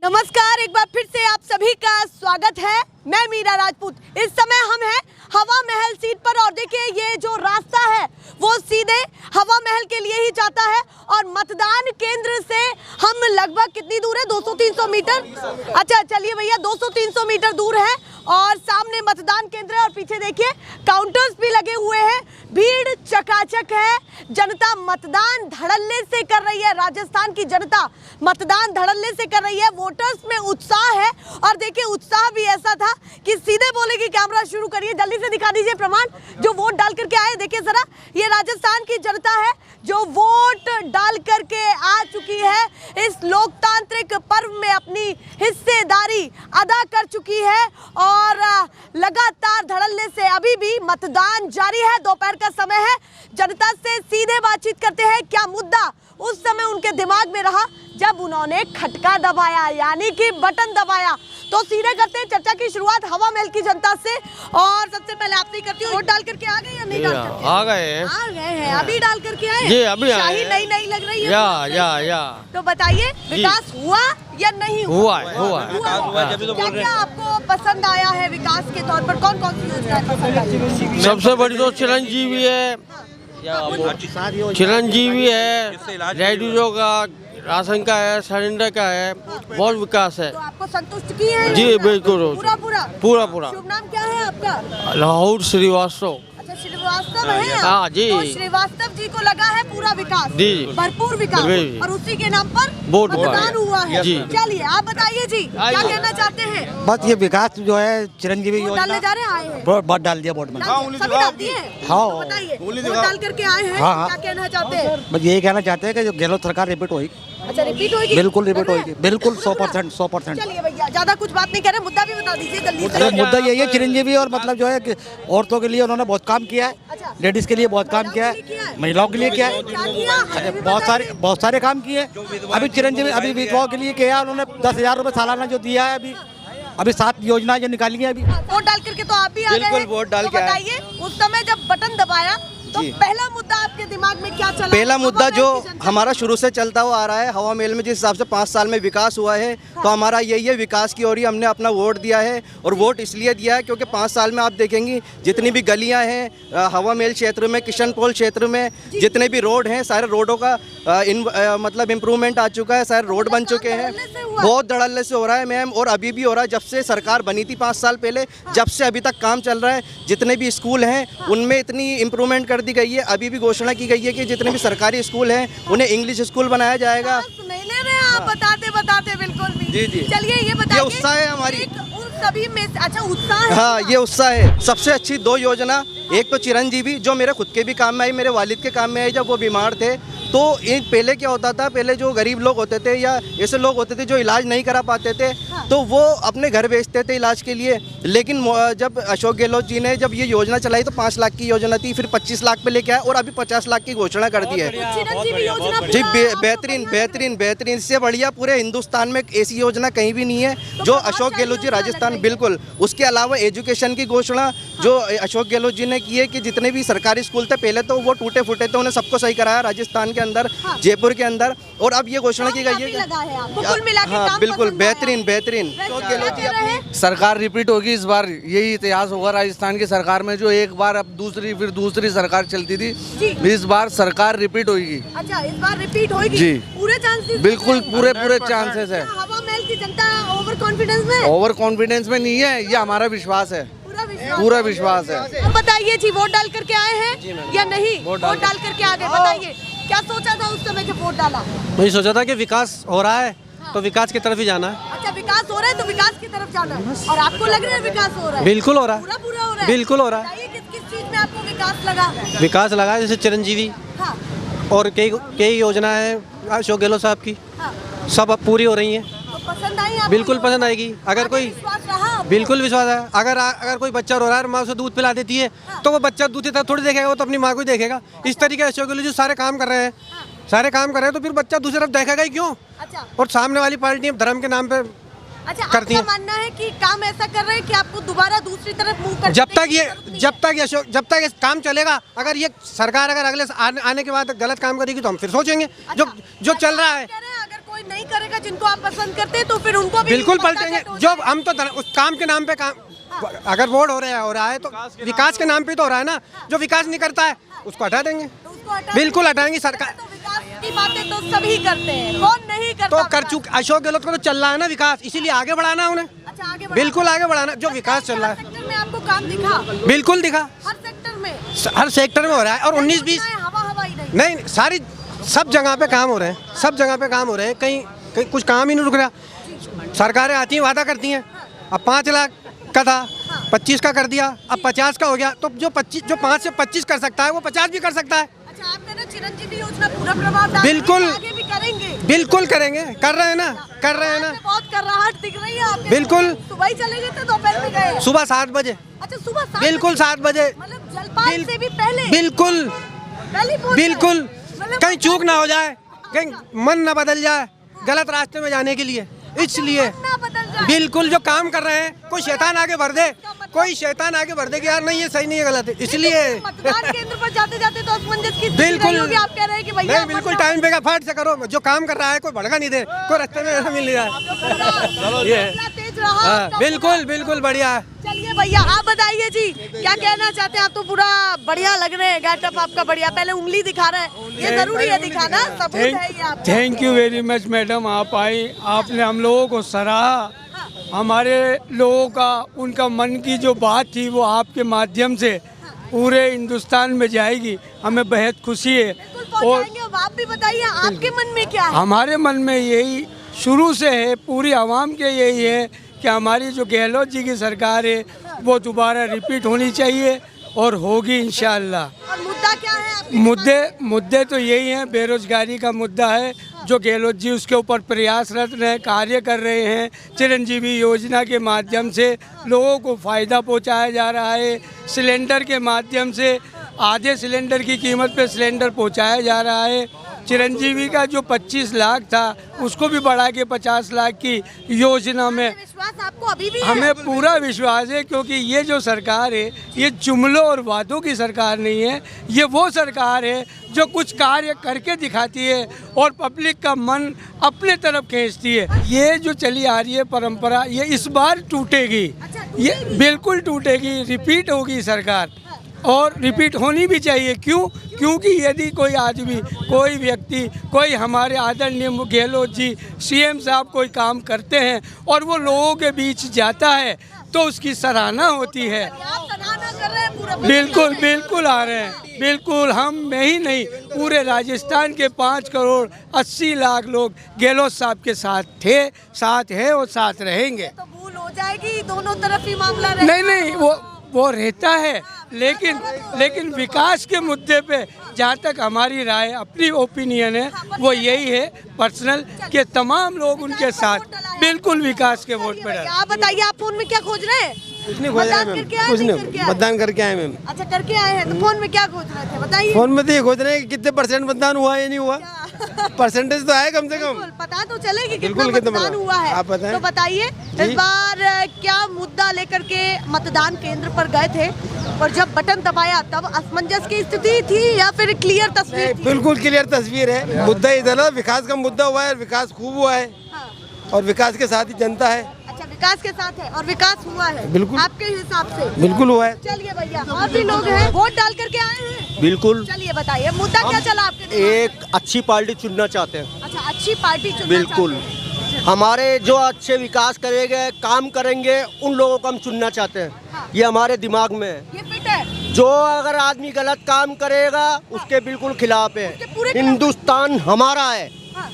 नमस्कार, एक बार फिर से आप सभी का स्वागत है। मैं मीरा राजपूत। इस समय हम हैं हवा महल सीट पर और देखिए ये जो रास्ता है वो सीधे हवा महल के लिए ही जाता है और मतदान केंद्र से हम लगभग कितनी दूर है, 200-300 मीटर। अच्छा चलिए भैया, 200-300 मीटर दूर है और सामने मतदान केंद्र है और पीछे देखिए काउंटर्स भी लगे हुए हैं। भीड़ चकाचक है, जनता मतदान धड़ल्ले से कर रही है। राजस्थान की जनता मतदान धड़ल्ले से कर रही है। वोटर्स में उत्साह है और देखिए उत्साह भी ऐसा था कि सीधे बोले कि कैमरा शुरू करिए, जल्दी से दिखा दीजिए प्रमाण जो वोट डाल करके आए। देखिए जरा, ये राजस्थान की जनता है जो वोट डाल करके आ चुकी है, इस लोकतांत्रिक पर्व में अपनी हिस्सेदारी अदा कर चुकी है और लगातार धड़ल्ले से अभी भी मतदान जारी है। दोपहर का समय है, जनता से सीधे बातचीत करते हैं। क्या मुद्दा उस समय उनके दिमाग में रहा जब उन्होंने खटका दबाया, यानी कि बटन दबाया? तो सीधे करते हैं चर्चा की शुरुआत हवा महल की जनता से और सबसे पहले आपसे करती हूँ, वोट डाल करके आ गए या नहीं डाल करके? आ गए हैं, अभी डाल करके आए? जी अभी आए। शाही नई लग रही है या तो बताइए विकास हुआ या नहीं हुआ? हुआ। क्या आपको पसंद आया है विकास के तौर पर? कौन सी योजना पसंद आई? सबसे बड़ी तो चिरंजीवी है, चिरंजीवी है, रेडियो का, राशन का है, सिलेंडर का है, बहुत विकास है। तो आपको संतुष्ट की है? जी बिल्कुल, पूरा। शुभ नाम क्या है आपका? राहुल श्रीवास्तव। अच्छा, श्रीवास्तव है। हाँ जी। तो श्रीवास्तव जी को लगा है पूरा विकास, जी भरपूर विकास, और उसी के नाम पर वोट मतदान हुआ है। जी। चलिए आप बताइए जी, क्या कहना चाहते हैं? बस ये विकास जो है चिरंजीवी वोट डालने जा रहे हैं, आए हैं? बहुत डाल दिया वोट में। सभी डाल दिए? हाँ। तो बताइए वोट डाल करके आए हैं, हाँ। क्या कहना चाहते हैं? बस यही कहना चाहते हैं कि जो गहलोत सरकार रिपीट होगी। अच्छा, रिपीट होगी? बिल्कुल रिपीट होगी, बिल्कुल 100%। चलिए भैया, ज्यादा कुछ बात नहीं कर रहे, मुद्दा भी बता दीजिए जल्दी से। मुद्दा यही है चिरंजीवी, और मतलब जो है कि औरतों के लिए उन्होंने बहुत काम किया है, अच्छा। लेडीज के लिए बहुत काम किया है, महिलाओं के लिए किया है, क्या किया? बहुत सारे काम किए। अभी चिरंजीवी अभी विधवाओं के लिए किया उन्होंने, 10,000 रुपये सालाना जो दिया है। अभी 7 योजना जो निकाली है। अभी वोट डाल करके तो आप भी आ गए हैं। बिल्कुल, वोट डाल के आए। बताइए उस समय जब बटन दबाया तो पहला मुद्दा आपके दिमाग में क्या चला? पहला मुद्दा जो हमारा शुरू से चलता हुआ आ रहा है, हवा महल में जिस हिसाब से 5 साल में विकास हुआ है, तो हमारा यही है, विकास की ओर ही हमने अपना वोट दिया है। और वोट इसलिए दिया है क्योंकि 5 साल में आप देखेंगी जितनी भी गलियां हैं हवा महल क्षेत्र में, किशनपोल क्षेत्र में, जितने भी रोड हैं, सारे रोडों का मतलब इम्प्रूवमेंट आ चुका है, सारे रोड बन चुके हैं। बहुत धड़ल्ले से हो रहा है मैम, और अभी भी हो रहा है। जब से सरकार बनी थी 5 साल पहले, जब से अभी तक काम चल रहा है। जितने भी स्कूल हैं उनमें इतनी इम्प्रूवमेंट कर दी गई है। अभी भी घोषणा की गई है कि जितने भी सरकारी स्कूल हैं उन्हें इंग्लिश स्कूल बनाया जाएगा। नहीं ले रहे आप बताते बिल्कुल भी। जी। चलिए ये बताइए, ये उत्साह है हमारी। उन सभी में अच्छा उत्साह है? हाँ, ये उत्साह है। सबसे अच्छी 2 योजना, एक तो चिरंजीवी जो मेरे खुद के भी काम में आई, मेरे वालिद के काम में आई। जब वो बीमार थे तो पहले क्या होता था, पहले जो गरीब लोग होते थे या ऐसे लोग होते थे जो इलाज नहीं करा पाते थे, तो वो अपने घर भेजते थे इलाज के लिए। लेकिन जब अशोक गहलोत जी ने जब ये योजना चलाई तो 5 लाख की योजना थी, फिर 25 लाख पे लेके आए और अभी 50 लाख की घोषणा कर दी है। जी बेहतरीन, इससे बढ़िया पूरे हिंदुस्तान में ऐसी योजना कहीं भी नहीं है जो अशोक गहलोत जी राजस्थान। बिल्कुल। उसके अलावा एजुकेशन की घोषणा जो अशोक गहलोत जी ने की है कि जितने भी सरकारी स्कूल थे पहले तो वो टूटे फूटे थे, उन्हें सबको सही कराया राजस्थान के अंदर, जयपुर के अंदर। और अब ये घोषणा की गई है। हाँ बिल्कुल, बेहतरीन। सरकार रिपीट होगी इस बार, यही इतिहास होगा राजस्थान की सरकार में, जो एक बार अब दूसरी फिर दूसरी सरकार चलती थी, इस बार सरकार रिपीट होगी। अच्छा, इस बार रिपीट होगी जी, पूरे चांसेस? बिल्कुल पूरे चांसेस है। हवा महल की जनता ओवर कॉन्फिडेंस में? ओवर कॉन्फिडेंस में नहीं है, ये हमारा विश्वास है, पूरा विश्वास है। अब बताइए जी, वोट डाल करके आए हैं या नहीं? वोट डाल करके आ गए। बताइए क्या सोचा था उस समय जब वोट डाला? वही सोचा था कि विकास हो रहा है तो विकास की तरफ ही जाना है। अच्छा, विकास हो रहा है तो विकास की तरफ जाना है। और आपको लग रहा है विकास हो रहा है? बिल्कुल हो रहा है, पूरा हो रहा है। बिल्कुल हो रहा है। बताइए किस चीज में आपको विकास लगा? विकास लगा है, जैसे चिरंजीवी हाँ। और कई योजना है अशोक गहलोत साहब की, हाँ। सब अब पूरी हो रही हैं। तो पसंद आई आपको? बिल्कुल पसंद आएगी। अगर कोई विश्वास रहा आपको? बिल्कुल विश्वास है। अगर कोई बच्चा रो रहा है, माँ उसे दूध पिला देती है, तो वो बच्चा दूध की तरफ थोड़ी देखेगा, वो तो अपनी माँ को ही देखेगा। इस तरीके से अशोक गहलोत जो सारे काम कर रहे हैं, तो फिर बच्चा दूसरी तरफ देखेगा ही क्यों? अच्छा। और सामने वाली पार्टी धर्म के नाम पे अच्छा, करती आपका मानना है कि काम ऐसा कर रहे हैं कि आपको दोबारा दूसरी तरफ मुंह कर जब तक ये काम चलेगा। अगर ये सरकार अगर अगले आने के बाद गलत काम करेगी तो हम फिर सोचेंगे। जो चल रहा है। अगर कोई नहीं करेगा जिनको आप पसंद करते हैं तो फिर उनको भी बिल्कुल पलटा पलटेंगे। के जो हम तो उस काम के नाम पे काम, अगर वोट हो रहा है तो विकास के नाम पे तो हो रहा है ना। जो विकास नहीं करता है उसको हटा देंगे, तो उसको हटा बिल्कुल हटाएंगे सरकार। तो विकास की बातें तो सभी करते हैं, कौन नहीं करता तो कर विकास? चुके अशोक गहलोत को तो चल रहा है ना विकास, इसीलिए आगे बढ़ाना है उन्हें। अच्छा, आगे बढ़ाना। बिल्कुल आगे बढ़ाना, जो विकास चल रहा हर है सेक्टर में आपको काम दिखा? बिल्कुल दिखा, हर सेक्टर में? हर सेक्टर में हो रहा है। और 19-20 हवा ही नहीं। नहीं, सारी सब जगह पे काम हो रहे हैं, सब जगह पे काम हो रहे हैं। कहीं कहीं कुछ काम ही नहीं रुक रहा। सरकारें आती हैं, वादा करती हैं। अब 5 लाख का था, 25 का कर दिया, अब 50 का हो गया। तो जो 5 से 25 कर सकता है वो 50 भी कर सकता है। अच्छा, आप कह रहे हैं चिरंजीवी योजना पूरा प्रभाव डाल बिल्कुल। रही है, आगे भी करेंगे? बिल्कुल करेंगे, कर रहे हैं ना, कर रहे हैं ना। बहुत कराहट दिख रही है आपके। बिल्कुल। सुबह ही चले गए थे, दोपहर में गए? सुबह 7 बजे, अच्छा, सुबह 7 बिल्कुल 7 बजे, मतलब जलपान से भी पहले? बिल्कुल पहले ही पहुंच गए? बिल्कुल। मतलब कहीं चूक ना हो जाए, कहीं मन ना बदल जाए गलत रास्ते में जाने के लिए, इसलिए ना बदल जाए। बिल्कुल जो काम कर रहे हैं, कोई शैतान आगे भर दे, कोई शैतान आगे भर दे कि यार नहीं ये सही नहीं है, गलत है, इसलिए मतदान केंद्र पर जाते जाते तो असमंजस की स्थिति बिल्कुल। रही होगी। आप कह रहे हैं कि भैया नहीं, बिल्कुल टाइम पे का फाट से करो। जो काम कर रहा है कोई भड़का नहीं दे, कोई रास्ते में मिल रहा है। ये तेज रहा हाँ, आपका बिल्कुल बिल्कुल बढ़िया है। चलिए भैया, आप बताइए जी, क्या कहना चाहते हैं? आप तो पूरा बढ़िया लग रहे हैं, गेटअप आपका बढ़िया। पहले उंगली दिखा रहे हैं, ये जरूरी है दिखाना, सबूत है ये आपका। Thank you very much madam, आप आई, आपने हम लोगों को सराहा। हमारे लोगों का उनका मन की जो बात थी वो आपके माध्यम से पूरे हिंदुस्तान में जाएगी, हमें बेहद खुशी है। बिल्कुल पहुंचाएंगे। अब आप भी बताइए, आपके मन में क्या है? हमारे मन में यही शुरू से है, पूरी आवाम के यही है कि हमारी जो गहलोत जी की सरकार है वो दोबारा रिपीट होनी चाहिए और होगी इंशाअल्लाह। और मुद्दा क्या है आपके? मुद्दे तो यही हैं, बेरोजगारी का मुद्दा है जो गहलोत जी उसके ऊपर प्रयासरत रहे, कार्य कर रहे हैं। चिरंजीवी योजना के माध्यम से लोगों को फ़ायदा पहुंचाया जा रहा है। सिलेंडर के माध्यम से आधे सिलेंडर की कीमत पे सिलेंडर पहुंचाया जा रहा है। चिरंजीवी का जो 25 लाख था उसको भी बढ़ा के 50 लाख की योजना में विश्वास आपको अभी भी है? हमें पूरा विश्वास है, क्योंकि ये जो सरकार है ये जुमलों और वादों की सरकार नहीं है। ये वो सरकार है जो कुछ कार्य करके दिखाती है और पब्लिक का मन अपने तरफ खींचती है। ये जो चली आ रही है परंपरा, ये इस बार टूटेगी, ये बिल्कुल टूटेगी, रिपीट होगी सरकार, और रिपीट होनी भी चाहिए। क्योंकि यदि कोई आदमी, कोई व्यक्ति, कोई हमारे आदरणीय गहलोत जी सीएम साहब कोई काम करते हैं और वो लोगों के बीच जाता है तो उसकी सराहना होती है। आप सराहना कर रहे हैं पूरा? बिल्कुल बिल्कुल आ रहे हैं, बिल्कुल। हम में ही नहीं, पूरे राजस्थान के 5 करोड़ 80 लाख लोग गहलोत साहब के साथ थे, साथ है और साथ रहेंगे। तो भूल हो जाएगी, दोनों तरफ ही मामला रहेगा। नहीं, वो रहता है, लेकिन विकास के मुद्दे पे जहाँ तक हमारी राय, अपनी ओपिनियन है, वो यही है पर्सनल, कि तमाम लोग उनके साथ बिल्कुल विकास के वोट पे डालें। आप बताइए, आप फोन में क्या खोज रहे हैं? कुछ नहीं खोज रहे मतदान मैम, करके आए, कुछ नहीं नहीं, करके आए? मतदान करके आए मैम। अच्छा, करके आए हैं, तो फोन में क्या खोज रहे थे बताइए? फोन में तो ये खोज रहे हैं कि कितने % मतदान हुआ है या नहीं हुआ, परसेंटेज तो है कम से कम। बिल्कुल, पता तो चले कि कितना बिल्कुल, कितना मतदान हुआ है। आप बताएं। तो बताइए, इस बार क्या मुद्दा लेकर के मतदान केंद्र पर गए थे और जब बटन दबाया तब असमंजस की स्थिति थी या फिर क्लियर तस्वीर थी? बिल्कुल क्लियर तस्वीर है। मुद्दा इधर है, विकास का मुद्दा हुआ है, विकास खूब हुआ है हाँ। और विकास के साथ ही जनता है। अच्छा, विकास के साथ है और विकास हुआ है बिल्कुल। आपके हिसाब से? बिल्कुल हुआ है। चलिए भैया, और भी लोग हैं, वोट डाल करके आए हैं? बिल्कुल। चलिए बताइए, मुद्दा क्या चला आपके दिमाग में? एक अच्छी पार्टी चुनना चाहते हैं। अच्छा, अच्छी पार्टी चुनना बिल्कुल। चाहते हैं। हमारे जो अच्छे विकास करेंगे, काम करेंगे, उन लोगों को हम चुनना चाहते हैं। हाँ। ये हमारे दिमाग में है। ये फिट है? जो अगर आदमी गलत काम करेगा उसके बिल्कुल खिलाफ है। उसके पूरे खिलाफ। हिंदुस्तान हमारा है, हाँ।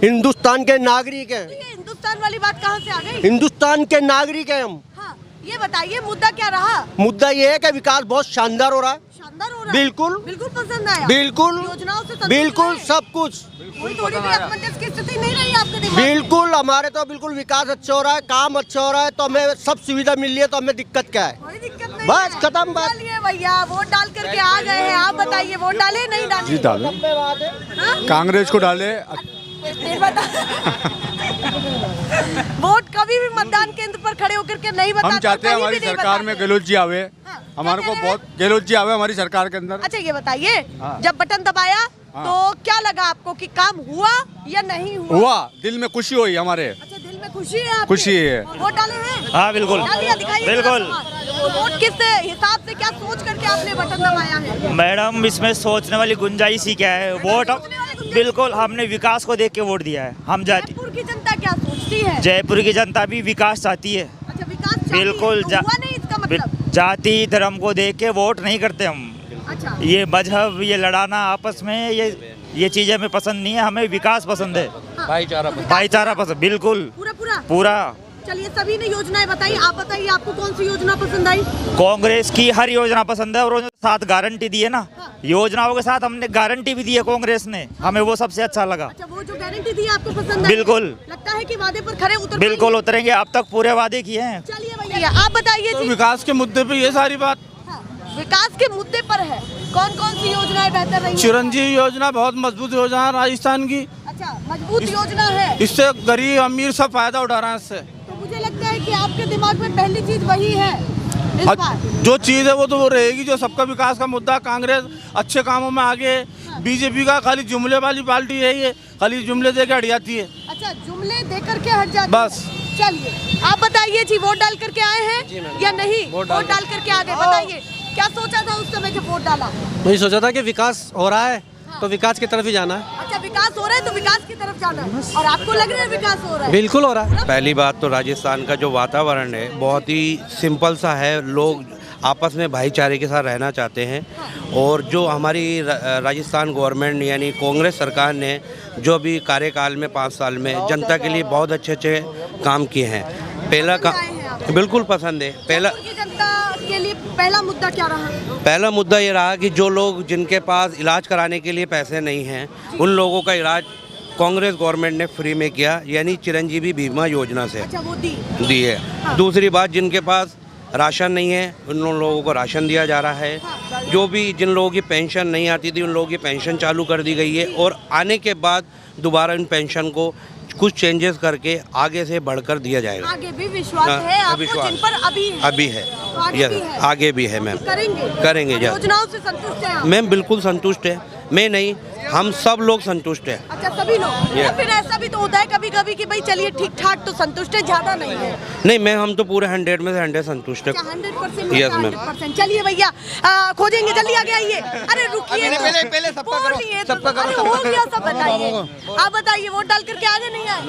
हिंदुस्तान के नागरिक हैं, तो ये हिंदुस्तान वाली बात कहाँ से आ गई? हिंदुस्तान के नागरिक हैं हम। हाँ, ये बताइए, मुद्दा क्या रहा? मुद्दा ये है कि विकास बहुत शानदार हो रहा है। शानदार हो रहा है? बिल्कुल बिल्कुल पसंद आया? बिल्कुल योजनाओं से संतुष्ट बिल्कुल हैं? सब कुछ कोई थोड़ी भी असमंजस की स्थिति नहीं रही आपके दिमाग में? बिल्कुल। हमारे तो बिल्कुल विकास अच्छा हो रहा है, काम अच्छा हो रहा है, तो हमें सब सुविधा मिल रही है, तो हमें दिक्कत क्या है? कोई दिक्कत नहीं बस है। खत्म बात। चलिए भैया, वोट डाल करके आ गए हैं, आप बताइए, वोट डाले नहीं डाले? जी डाले, हाँ? कांग्रेस को डाले। फिर बता। वोट कब अभी भी मतदान केंद्र पर खड़े होकर के नहीं बताते? हम चाहते हैं कहीं हमारी भी नहीं सरकार में बताते? गहलोत जी आवे, हाँ, हमारे क्या को कह रहे बहुत गहलोत जी आवे हमारी सरकार के अंदर। अच्छा ये बताइए, हाँ। जब बटन दबाया तो क्या लगा आपको कि काम हुआ या नहीं हुआ? हुआ, दिल में खुशी हुई हमारे। अच्छा दिल में खुशी है आपके? खुशी है। वोट डाले हैं? हाँ बिल्कुल डाल दिया, दिखाइए बिल्कुल। तो वोट किस हिसाब से, क्या सोच करके आपने बटन दबाया है? मैडम इसमें सोचने वाली गुंजाइश ही क्या है, वोट सोचने वाली गुंजाइश बिल्कुल हमने विकास को देख के वोट दिया है। हम जाति जयपुर की जनता क्या सोचती है? जयपुर की जनता भी विकास चाहती है। अच्छा विकास चाहती है, बिल्कुल तो हुआ नहीं इसका मतलब? जाति धर्म को देख के वोट नहीं करते हम। अच्छा ये मजहब, ये लड़ाना आपस में, ये चीजें हमें पसंद नहीं है। हमें विकास पसंद है, भाईचारा पसंद, बिल्कुल पूरा पूरा। पूरा। चलिए सभी ने योजनाएं बताई, आप बताइए आपको कौन सी योजना पसंद आई? कांग्रेस की हर योजना पसंद है, और उन्होंने साथ गारंटी दी है ना, योजनाओं के साथ हमने गारंटी भी दी है कांग्रेस ने, हमें वो सबसे अच्छा लगा। अच्छा वो जो गारंटी दी आपको पसंद आई? बिल्कुल। लगता है कि वादे पर खरे उतर बिल्कुल उतरेंगे, अब तक पूरे वादे किए हैं। चलिए भैया आप बताइए जी। विकास के मुद्दे पे ये सारी बात। हाँ, विकास के मुद्दे पर है, कौन कौन सी योजनाएं बेहतर रही हैं? चिरंजीवी योजना बहुत मजबूत योजना है राजस्थान की, अच्छा मजबूत योजना है, इससे गरीब अमीर सब फायदा उठा रहे हैं इससे। तो मुझे लगता है कि आपके दिमाग में पहली चीज वही है इस बार। जो चीज़ है वो तो वो रहेगी, जो सबका विकास का मुद्दा। कांग्रेस अच्छे कामों में आगे, बीजेपी का खाली जुमले वाली पार्टी है, ये खाली जुमले दे के हट जाती है। अच्छा जुमले दे करके हट जाते बस। चलिए आप बताइए जी, वोट डाल करके आए हैं या नहीं? वोट डाल करके आ गए, बताइए क्या सोचा था उस समय जब वोट डाला? मैं सोचा था कि विकास हो रहा है तो विकास की तरफ ही जाना है। अच्छा विकास हो रहा है तो विकास की तरफ जाना है, और आपको लग रहा है विकास हो रहा है? बिल्कुल हो रहा है। पहली बात तो राजस्थान का जो वातावरण है बहुत ही सिंपल सा है, लोग आपस में भाईचारे के साथ रहना चाहते हैं। और जो हमारी राजस्थान गवर्नमेंट यानी कांग्रेस सरकार ने जो भी कार्यकाल में 5 साल में जनता के लिए बहुत अच्छे अच्छे काम किए हैं। पहला काम बिल्कुल पसंद है। पहला जनता के लिए पहला मुद्दा क्या रहा? पहला मुद्दा ये रहा कि जो लोग जिनके पास इलाज कराने के लिए पैसे नहीं हैं उन लोगों का इलाज कांग्रेस गवर्नमेंट ने फ्री में किया, यानी चिरंजीवी बीमा योजना से अच्छा वो दी है। दूसरी बात, जिनके पास राशन नहीं है उन लोगों को राशन दिया जा रहा है। जो भी जिन लोगों की पेंशन नहीं आती थी उन लोगों की पेंशन चालू कर दी गई है, और आने के बाद दोबारा इन पेंशन को कुछ चेंजेस करके आगे से बढ़कर दिया जाएगा। आगे भी विश्वास है आपको? विश्वास जिन पर अभी है, तो आगे भी है? आगे भी है मैम। करेंगे जी। योजनाओं से संतुष्ट हैं आप? मैम बिल्कुल संतुष्ट है, मैं नहीं, हम सब लोग संतुष्ट हैं। अच्छा सभी लोग? या फिर ऐसा भी तो होता है कभी कभी कि भाई चलिए ठीक ठाक तो संतुष्ट है, ज्यादा नहीं है? नहीं मैम, हम तो पूरे 100 में से 100 संतुष्ट है। 100%? Yes ma'am. 100%। चलिए भैया खोजेंगे, जल्दी आगे आइए। अरे रुकिए, पहले सबका करो, अरे हो गया सब, बताइए आप बताइए वोट डाल करके आगे नहीं आए?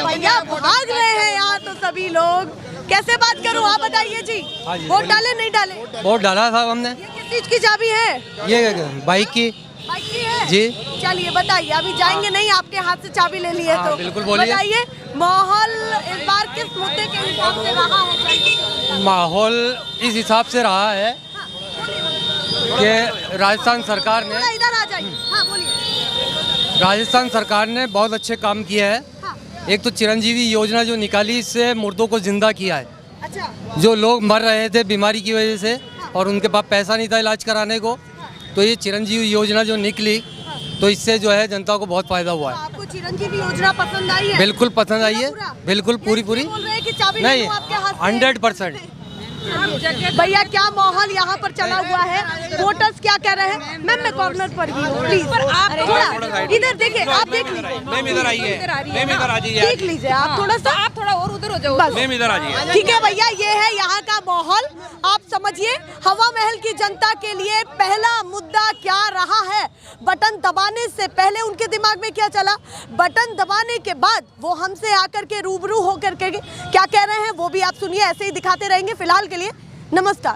भैया भाग रहे हैं यहाँ तो सभी लोग, कैसे बात करूँ? आप बताइए जी, वोट डाले नहीं डाले? वोट डाला साहब हमने। ये किस चीज की चाबी है? ये बाइक की बाइक की है जी। चलिए बताइए, अभी जाएंगे नहीं, आपके हाथ से चाबी ले लिए तो बिल्कुल बोलिए। बताइए माहौल इस बार किस मुद्दे के हिसाब से रहा है? माहौल इस हिसाब से रहा है कि राजस्थान सरकार ने इधर आ जाइए। हाँ बोलिए। राजस्थान सरकार ने बहुत अच्छे काम किए हैं। एक तो चिरंजीवी योजना जो निकाली, इससे मुर्दों को जिंदा किया है। अच्छा जो लोग मर रहे थे बीमारी की वजह से और उनके पास पैसा नहीं था इलाज कराने को, तो ये चिरंजीवी योजना जो निकली तो इससे जो है जनता को बहुत फायदा हुआ है। आपको चिरंजीवी योजना पसंद आई है? बिल्कुल पसंद आई है, बिल्कुल पूरी बोल रहे हैं कि चाबी ले नहीं, लूं आपके हाथ से? 100%। भैया क्या माहौल यहाँ पर चला हुआ है, वोटर्स क्या कह रहे हैं? मैम मैं कॉर्नर पर ही हूँ, प्लीज आप थोड़ा इधर देखिए, आप देख लीजिए, देख लीजिए आप थोड़ा सा, आप थोड़ा और उधर हो जाओ, बस ठीक है भैया। ये है यहाँ का माहौल, आप समझिए। हवा महल की जनता के लिए पहला मुद्दा क्या रहा है? बटन दबाने से पहले उनके दिमाग में क्या चला, बटन दबाने के बाद वो हमसे आकर के रूबरू होकर के क्या कह रहे हैं वो भी आप सुनिए, ऐसे ही दिखाते रहेंगे। फिलहाल के लिए नमस्कार।